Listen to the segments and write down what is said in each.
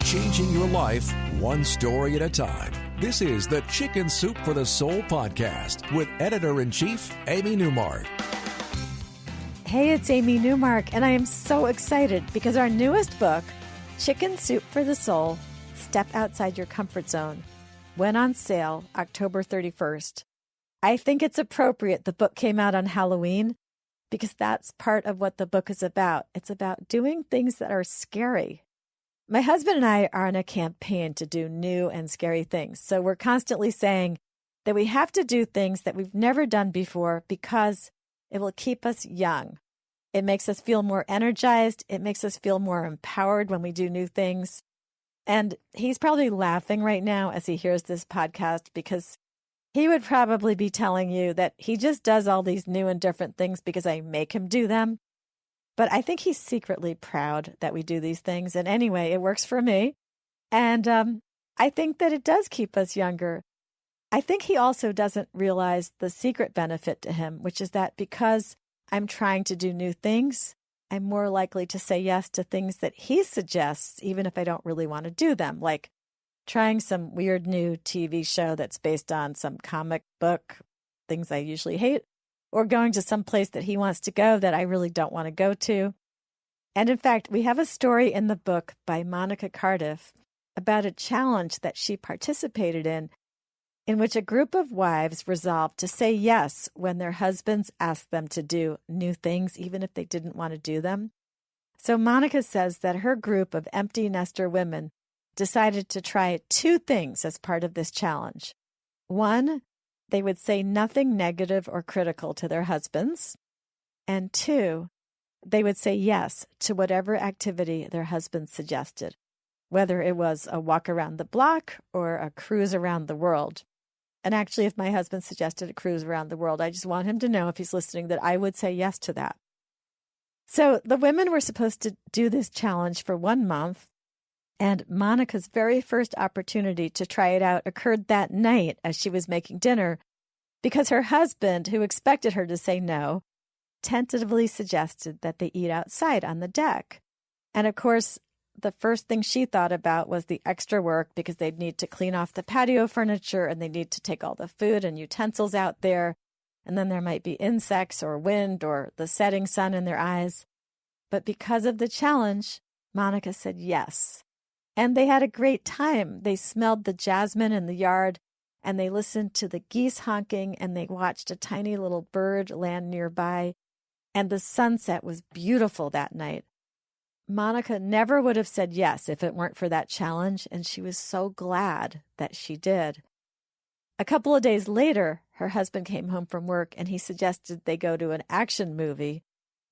changing your life one story at a time. This is the Chicken Soup for the Soul podcast with Editor-in-Chief Amy Newmark. Hey, it's Amy Newmark, and I am so excited because our newest book, Chicken Soup for the Soul, Step Outside Your Comfort Zone, went on sale October 31st. I think it's appropriate the book came out on Halloween because that's part of what the book is about. It's about doing things that are scary. My husband and I are on a campaign to do new and scary things. So we're constantly saying that we have to do things that we've never done before because it will keep us young. It makes us feel more energized. It makes us feel more empowered when we do new things. And he's probably laughing right now as he hears this podcast because he would probably be telling you that he just does all these new and different things because I make him do them. But I think he's secretly proud that we do these things. And anyway, it works for me. And I think that it does keep us younger. I think he also doesn't realize the secret benefit to him, which is that because I'm trying to do new things, I'm more likely to say yes to things that he suggests, even if I don't really want to do them, like trying some weird new TV show that's based on some comic book, things I usually hate, or going to some place that he wants to go that I really don't want to go to. And in fact, we have a story in the book by Monica Cardiff about a challenge that she participated in which a group of wives resolved to say yes when their husbands asked them to do new things, even if they didn't want to do them. So Monica says that her group of empty nester women decided to try two things as part of this challenge. One, they would say nothing negative or critical to their husbands. And two, they would say yes to whatever activity their husbands suggested, whether it was a walk around the block or a cruise around the world. And actually, if my husband suggested a cruise around the world, I just want him to know, if he's listening, that I would say yes to that. So the women were supposed to do this challenge for 1 month. And Monica's very first opportunity to try it out occurred that night as she was making dinner, because her husband, who expected her to say no, tentatively suggested that they eat outside on the deck. And of course, the first thing she thought about was the extra work because they'd need to clean off the patio furniture and they need to take all the food and utensils out there. And then there might be insects or wind or the setting sun in their eyes. But because of the challenge, Monica said yes. And they had a great time. They smelled the jasmine in the yard and they listened to the geese honking and they watched a tiny little bird land nearby. And the sunset was beautiful that night. Monica never would have said yes if it weren't for that challenge, and she was so glad that she did. A couple of days later, her husband came home from work and he suggested they go to an action movie,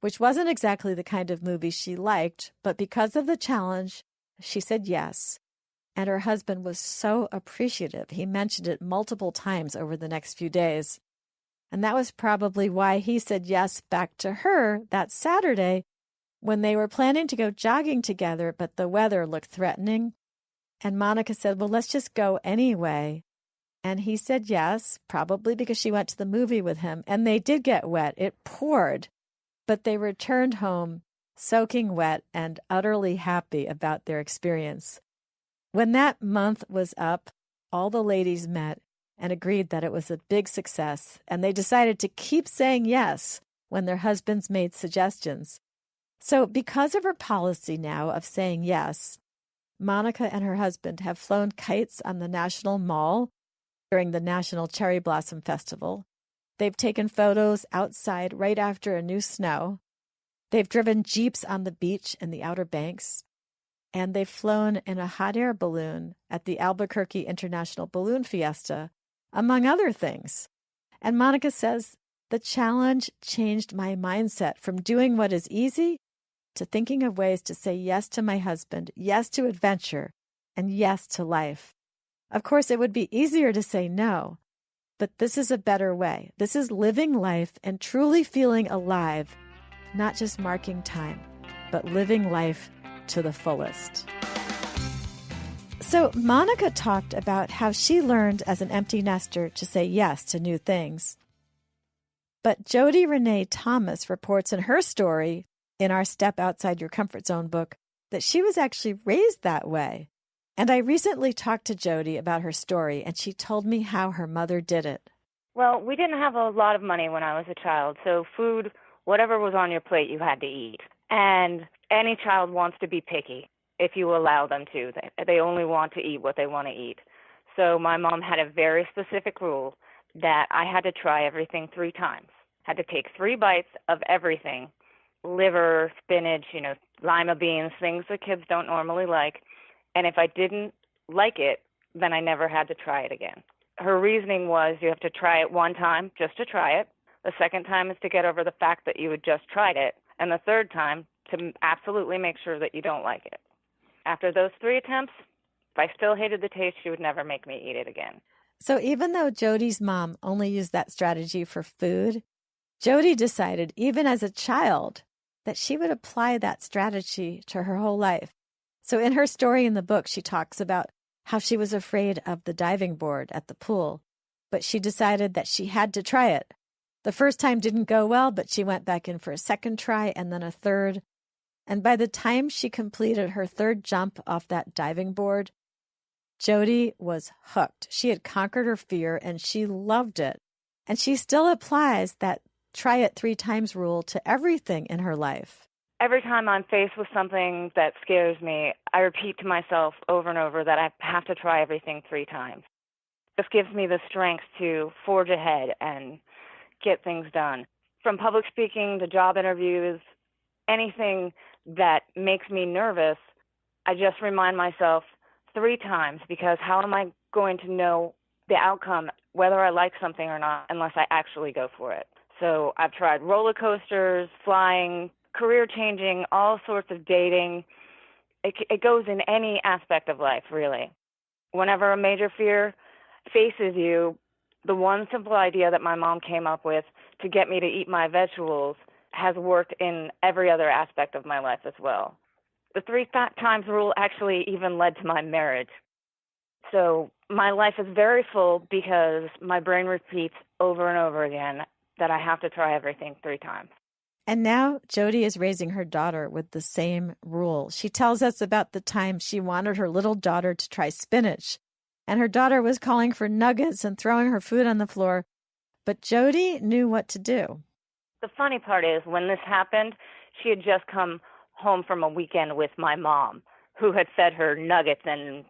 which wasn't exactly the kind of movie she liked, but because of the challenge, she said yes. And her husband was so appreciative. He mentioned it multiple times over the next few days. And that was probably why he said yes back to her that Saturday, when they were planning to go jogging together, but the weather looked threatening. And Monica said, well, let's just go anyway. And he said yes, probably because she went to the movie with him. And they did get wet. It poured. But they returned home soaking wet and utterly happy about their experience. When that month was up, all the ladies met and agreed that it was a big success. And they decided to keep saying yes when their husbands made suggestions. So because of her policy now of saying yes, Monica and her husband have flown kites on the National Mall during the National Cherry Blossom Festival. They've taken photos outside right after a new snow. They've driven jeeps on the beach in the Outer Banks. And they've flown in a hot air balloon at the Albuquerque International Balloon Fiesta, among other things. And Monica says, the challenge changed my mindset from doing what is easy to thinking of ways to say yes to my husband, yes to adventure, and yes to life. Of course, it would be easier to say no, but this is a better way. This is living life and truly feeling alive, not just marking time, but living life to the fullest. So Monica talked about how she learned as an empty nester to say yes to new things. But Jody Renee Thomas reports in her story in our Step Outside Your Comfort Zone book that she was actually raised that way. And I recently talked to Jody about her story, and she told me how her mother did it. Well, we didn't have a lot of money when I was a child, so food, whatever was on your plate, you had to eat. And any child wants to be picky if you allow them to. They only want to eat what they want to eat. So my mom had a very specific rule that I had to try everything 3 times. Had to take 3 bites of everything, liver, spinach, lima beans, things that kids don't normally like. And if I didn't like it, then I never had to try it again. Her reasoning was you have to try it 1 time just to try it. The second time is to get over the fact that you had just tried it. And the third time to absolutely make sure that you don't like it. After those 3 attempts, if I still hated the taste, she would never make me eat it again. So even though Jody's mom only used that strategy for food, Jody decided, even as a child, that she would apply that strategy to her whole life. So in her story in the book, she talks about how she was afraid of the diving board at the pool, but she decided that she had to try it. The first time didn't go well, but she went back in for a second try and then a third. And by the time she completed her 3rd jump off that diving board, Jody was hooked. She had conquered her fear and she loved it. And she still applies that try it 3 times rule to everything in her life. Every time I'm faced with something that scares me, I repeat to myself over and over that I have to try everything 3 times. This gives me the strength to forge ahead and get things done. From public speaking to job interviews, anything that makes me nervous, I just remind myself 3 times, because how am I going to know the outcome, whether I like something or not, unless I actually go for it? So I've tried roller coasters, flying, career changing, all sorts of dating. It goes in any aspect of life, really. Whenever a major fear faces you, the one simple idea that my mom came up with to get me to eat my vegetables has worked in every other aspect of my life as well. The 3 times rule actually even led to my marriage. So my life is very full because my brain repeats over and over again that I have to try everything 3 times. And now Jody is raising her daughter with the same rule. She tells us about the time she wanted her little daughter to try spinach, and her daughter was calling for nuggets and throwing her food on the floor, but Jody knew what to do. The funny part is, when this happened, she had just come home from a weekend with my mom, who had fed her nuggets and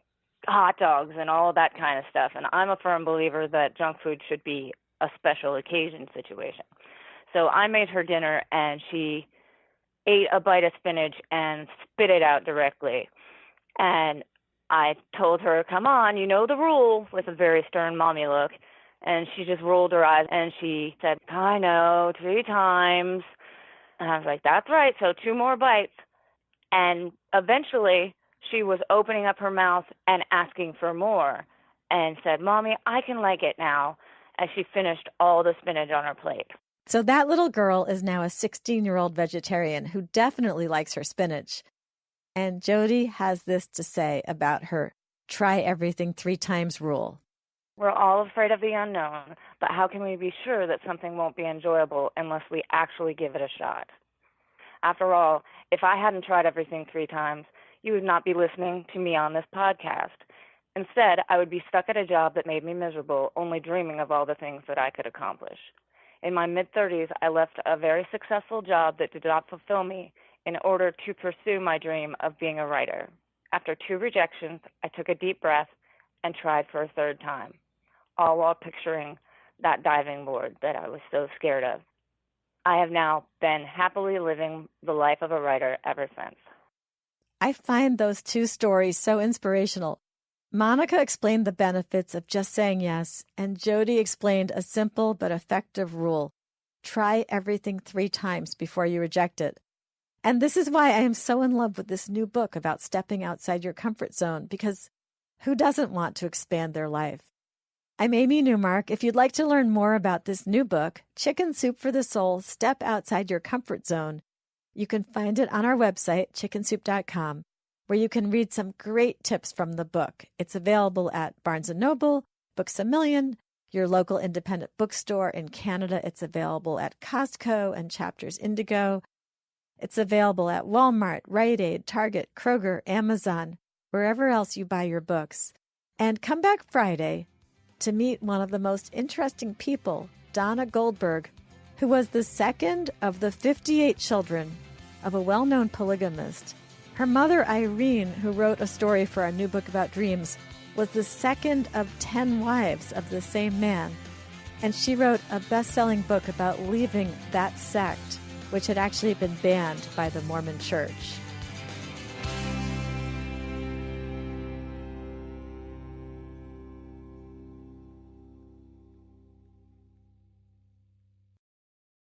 hot dogs and all that kind of stuff. And I'm a firm believer that junk food should be a special occasion situation. So I made her dinner, and she ate a bite of spinach and spit it out directly. And I told her, come on, you know the rule, with a very stern mommy look. And she just rolled her eyes, and she said, I know, 3 times. And I was like, that's right, so 2 more bites. And eventually she was opening up her mouth and asking for more and said, Mommy, I can like it now, as she finished all the spinach on her plate. So that little girl is now a 16-year-old vegetarian who definitely likes her spinach. And Jody has this to say about her try everything 3 times rule. We're all afraid of the unknown, but how can we be sure that something won't be enjoyable unless we actually give it a shot? After all, if I hadn't tried everything 3 times, you would not be listening to me on this podcast. Instead, I would be stuck at a job that made me miserable, only dreaming of all the things that I could accomplish. In my mid-30s, I left a very successful job that did not fulfill me in order to pursue my dream of being a writer. After 2 rejections, I took a deep breath and tried for a 3rd time, all while picturing that diving board that I was so scared of. I have now been happily living the life of a writer ever since. I find those 2 stories so inspirational. Monica explained the benefits of just saying yes, and Jody explained a simple but effective rule. Try everything 3 times before you reject it. And this is why I am so in love with this new book about stepping outside your comfort zone, because who doesn't want to expand their life? I'm Amy Newmark. If you'd like to learn more about this new book, Chicken Soup for the Soul, Step Outside Your Comfort Zone, you can find it on our website, chickensoup.com, where you can read some great tips from the book. It's available at Barnes & Noble, Books A Million, your local independent bookstore. In Canada, it's available at Costco and Chapters Indigo. It's available at Walmart, Rite Aid, Target, Kroger, Amazon. wherever else you buy your books. And come back Friday to meet one of the most interesting people, Donna Goldberg, who was the second of the 58 children of a well-known polygamist. Her mother, Irene, who wrote a story for our new book about dreams, was the second of 10 wives of the same man. And she wrote a best-selling book about leaving that sect, which had actually been banned by the Mormon Church.